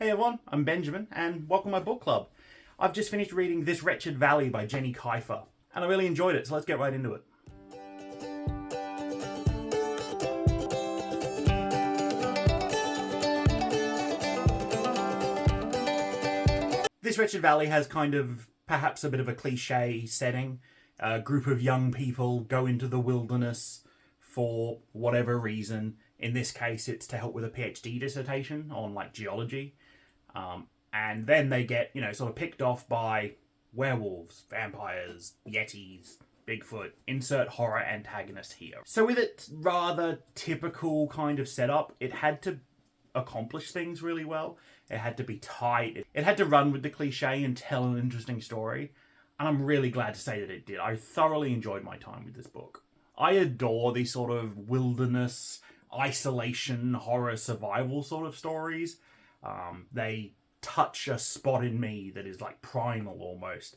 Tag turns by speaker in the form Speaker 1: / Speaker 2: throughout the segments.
Speaker 1: Hey everyone, I'm Benjamin, and welcome to my book club. I've just finished reading This Wretched Valley by Jenny Keifer, and I really enjoyed it, so let's get right into it. This Wretched Valley has kind of perhaps a bit of a cliche setting. A group of young people go into the wilderness for whatever reason. In this case, it's to help with a PhD dissertation on geology. And then they get, sort of picked off by werewolves, vampires, yetis, Bigfoot. Insert horror antagonist here. So with its rather typical kind of setup, it had to accomplish things really well. It had to be tight. It had to run with the cliche and tell an interesting story. And I'm really glad to say that it did. I thoroughly enjoyed my time with this book. I adore these sort of wilderness, isolation, horror, survival sort of stories. They touch a spot in me that is primal almost.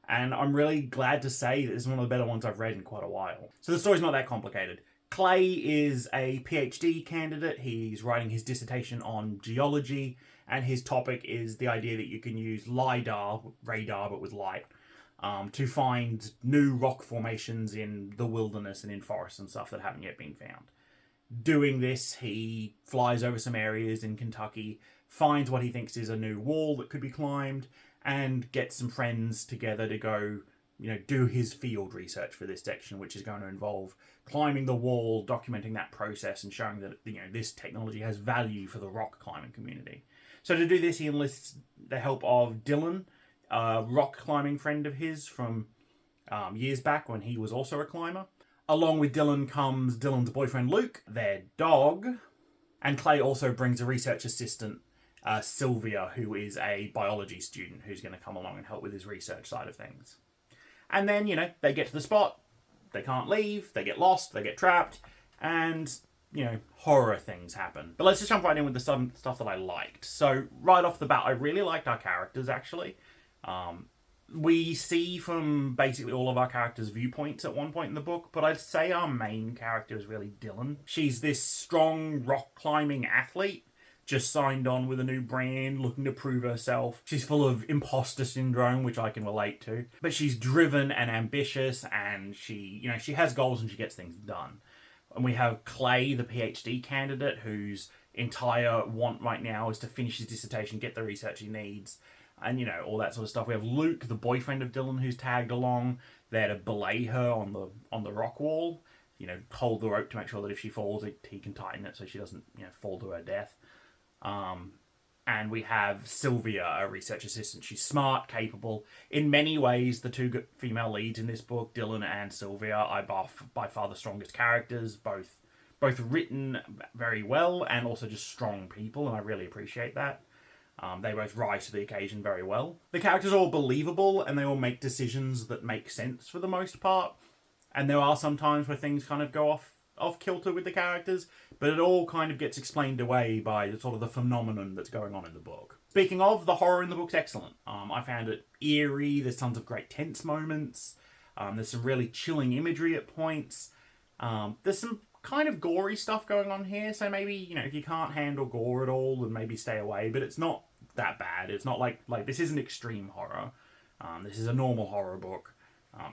Speaker 1: And I'm really glad to say that this is one of the better ones I've read in quite a while. So the story's not that complicated. Clay is a PhD candidate. He's writing his dissertation on geology, and his topic is the idea that you can use LiDAR, radar but with light, to find new rock formations in the wilderness and in forests and stuff that haven't yet been found. Doing this, he flies over some areas in Kentucky, finds what he thinks is a new wall that could be climbed, and gets some friends together to go, do his field research for this section, which is going to involve climbing the wall, documenting that process, and showing that, this technology has value for the rock climbing community. So to do this, he enlists the help of Dylan, a rock climbing friend of his from years back when he was also a climber. Along with Dylan comes Dylan's boyfriend Luke, their dog, and Clay also brings a research assistant, Sylvia, who is a biology student who's going to come along and help with his research side of things. And then, they get to the spot, they can't leave, they get lost, they get trapped, and, horror things happen. But let's just jump right in with the stuff that I liked. So, right off the bat, I really liked our characters, actually. We see from basically all of our characters' viewpoints at one point in the book, but I'd say our main character is really Dylan. She's this strong rock climbing athlete, just signed on with a new brand, looking to prove herself. She's full of imposter syndrome, which I can relate to. But she's driven and ambitious, and she has goals and she gets things done. And we have Clay, the PhD candidate, whose entire want right now is to finish his dissertation, get the research he needs, and all that sort of stuff. We have Luke, the boyfriend of Dylan, who's tagged along there to belay her on the rock wall. Hold the rope to make sure that if she falls, he can tighten it so she doesn't fall to her death. And we have Sylvia, a research assistant. She's smart, capable. In many ways, the two female leads in this book, Dylan and Sylvia, are by far the strongest characters, both written very well and also just strong people, and I really appreciate that. They both rise to the occasion very well. The characters are all believable, and they all make decisions that make sense for the most part. And there are some times where things kind of go off kilter with the characters, but it all kind of gets explained away by the sort of the phenomenon that's going on in the book. Speaking of, the horror in the book's excellent. I found it eerie. There's tons of great tense moments. There's some really chilling imagery at points. There's some kind of gory stuff going on here, so maybe, if you can't handle gore at all, then maybe stay away, but it's not that bad. It's not like this isn't extreme horror. This is a normal horror book.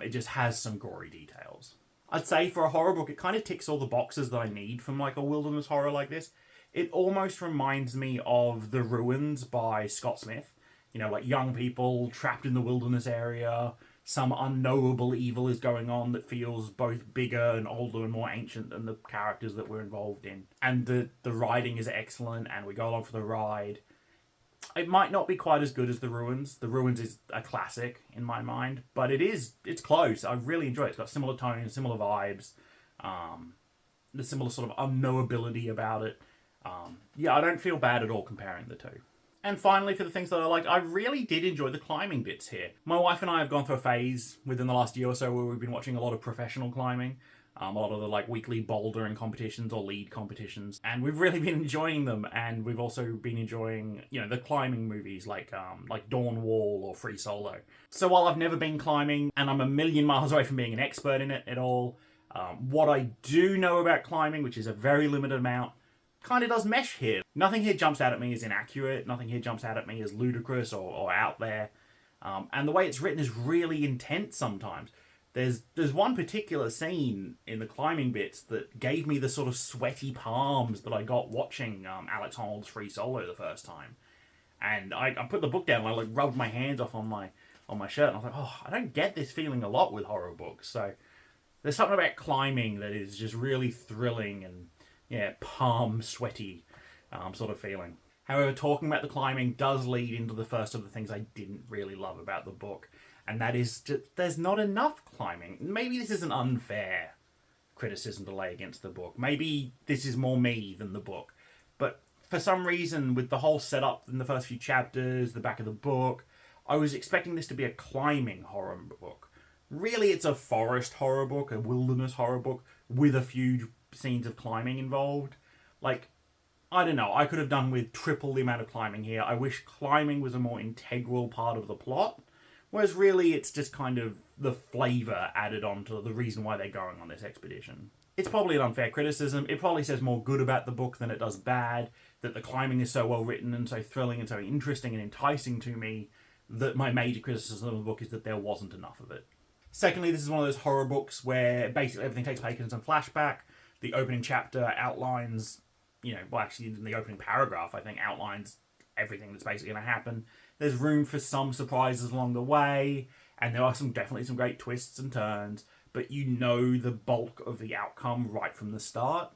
Speaker 1: It just has some gory details. I'd say for a horror book, it kind of ticks all the boxes that I need from a wilderness horror like this. It almost reminds me of The Ruins by Scott Smith. Young people trapped in the wilderness area. Some unknowable evil is going on that feels both bigger and older and more ancient than the characters that we're involved in. And the writing is excellent, and we go along for the ride. It might not be quite as good as The Ruins. The Ruins is a classic in my mind, but it's close. I really enjoy it. It's got similar tone, similar vibes, the similar sort of unknowability about it. I don't feel bad at all comparing the two. And finally, for the things that I liked, I really did enjoy the climbing bits here. My wife and I have gone through a phase within the last year or so where we've been watching a lot of professional climbing. A lot of the weekly bouldering competitions or lead competitions, and we've really been enjoying them. And we've also been enjoying, the climbing movies like Dawn Wall or Free Solo. So while I've never been climbing, and I'm a million miles away from being an expert in it at all, what I do know about climbing, which is a very limited amount, kind of does mesh here. Nothing here jumps out at me as inaccurate. Nothing here jumps out at me as ludicrous or out there. And the way it's written is really intense sometimes. There's one particular scene in the climbing bits that gave me the sort of sweaty palms that I got watching Alex Honnold's Free Solo the first time. And I put the book down and I like rubbed my hands off on my shirt and I was like, oh, I don't get this feeling a lot with horror books. So there's something about climbing that is just really thrilling and, yeah, palm sweaty sort of feeling. However, talking about the climbing does lead into the first of the things I didn't really love about the book. And that is just, there's not enough climbing. Maybe this is an unfair criticism to lay against the book. Maybe this is more me than the book. But for some reason, with the whole setup in the first few chapters, the back of the book, I was expecting this to be a climbing horror book. Really, it's a forest horror book, a wilderness horror book, with a few scenes of climbing involved. Like, I don't know, I could have done with triple the amount of climbing here. I wish climbing was a more integral part of the plot. Whereas really, it's just kind of the flavour added on to the reason why they're going on this expedition. It's probably an unfair criticism. It probably says more good about the book than it does bad. That the climbing is so well written and so thrilling and so interesting and enticing to me that my major criticism of the book is that there wasn't enough of it. Secondly, this is one of those horror books where basically everything takes place in some flashback. The opening chapter outlines, well, actually in the opening paragraph, I think, outlines everything that's basically going to happen. There's room for some surprises along the way, and there are definitely some great twists and turns, but you know the bulk of the outcome right from the start.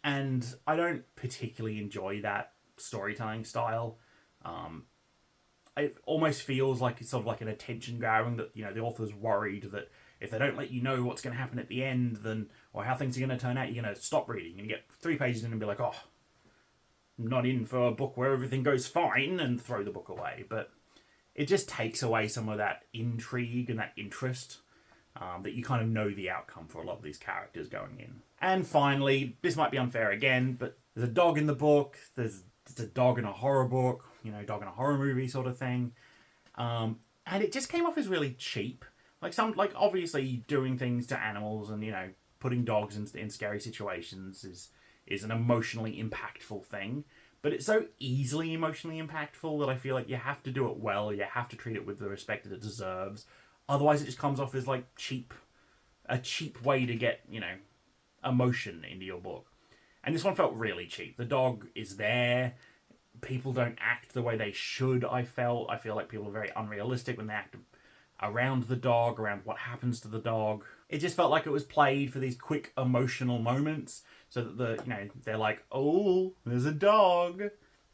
Speaker 1: And I don't particularly enjoy that storytelling style. It almost feels like it's sort of like an attention grabbing that, the author's worried that if they don't let you know what's going to happen at the end, then, or how things are going to turn out, you're going to stop reading and get 3 pages in and be like, oh, I'm not in for a book where everything goes fine, and throw the book away. But it just takes away some of that intrigue and that interest that you kind of know the outcome for a lot of these characters going in. And finally, this might be unfair again, but there's a dog in the book. There's a dog in a horror book, dog in a horror movie sort of thing. And it just came off as really cheap. Like obviously doing things to animals and, putting dogs in scary situations is an emotionally impactful thing. But it's so easily emotionally impactful that I feel like you have to do it well. You have to treat it with the respect that it deserves. Otherwise, it just comes off as like a cheap way to get, emotion into your book. And this one felt really cheap. The dog is there. People don't act the way they should, I felt. I feel like people are very unrealistic when they act around the dog, around what happens to the dog. It just felt like it was played for these quick emotional moments so that they're like, oh, there's a dog.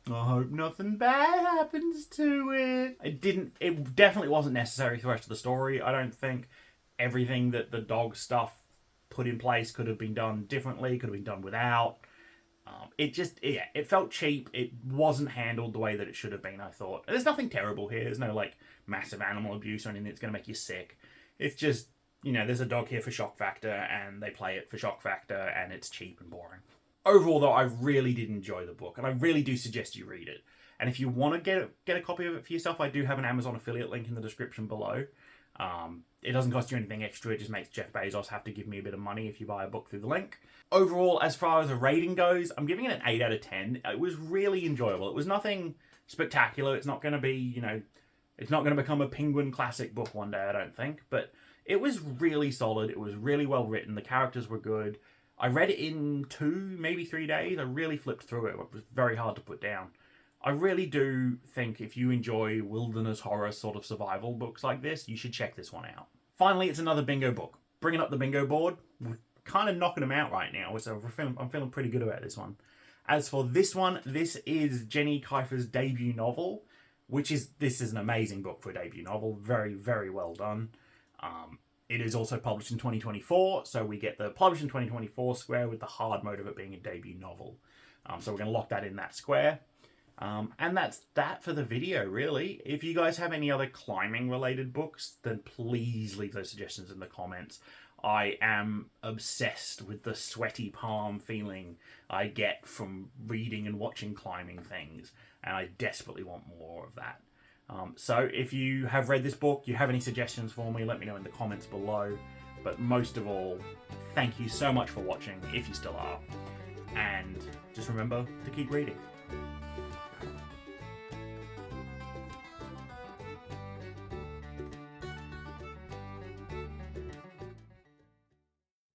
Speaker 1: I hope nothing bad happens to it. It definitely wasn't necessary for the rest of the story. I don't think everything that the dog stuff put in place could have been done differently, could have been done without. It felt cheap. It wasn't handled the way that it should have been, I thought. There's nothing terrible here. There's no, massive animal abuse or anything that's going to make you sick. It's just, there's a dog here for shock factor, and they play it for shock factor, and it's cheap and boring. Overall, though, I really did enjoy the book, and I really do suggest you read it. And if you want to get a copy of it for yourself, I do have an Amazon affiliate link in the description below. It doesn't cost you anything extra. It just makes Jeff Bezos have to give me a bit of money if you buy a book through the link. Overall, as far as a rating goes, I'm giving it an 8 out of 10. It was really enjoyable. It was nothing spectacular. It's not going to be, it's not going to become a Penguin classic book one day, I don't think. But it was really solid. It was really well written. The characters were good. I read it in 2, maybe 3 days. I really flipped through it. It was very hard to put down. I really do think if you enjoy wilderness horror sort of survival books like this, you should check this one out. Finally, it's another bingo book. Bringing up the bingo board. We're kind of knocking them out right now, so I'm feeling pretty good about this one. As for this one, this is Jenny Keifer's debut novel, this is an amazing book for a debut novel. Very, very well done. It is also published in 2024, so we get the published in 2024 square with the hard mode of it being a debut novel. So we're going to lock that in that square. And that's that for the video, really. If you guys have any other climbing related books, then please leave those suggestions in the comments. I am obsessed with the sweaty palm feeling I get from reading and watching climbing things, and I desperately want more of that. So if you have read this book, you have any suggestions for me, let me know in the comments below. But most of all, thank you so much for watching, if you still are. and just remember to keep reading.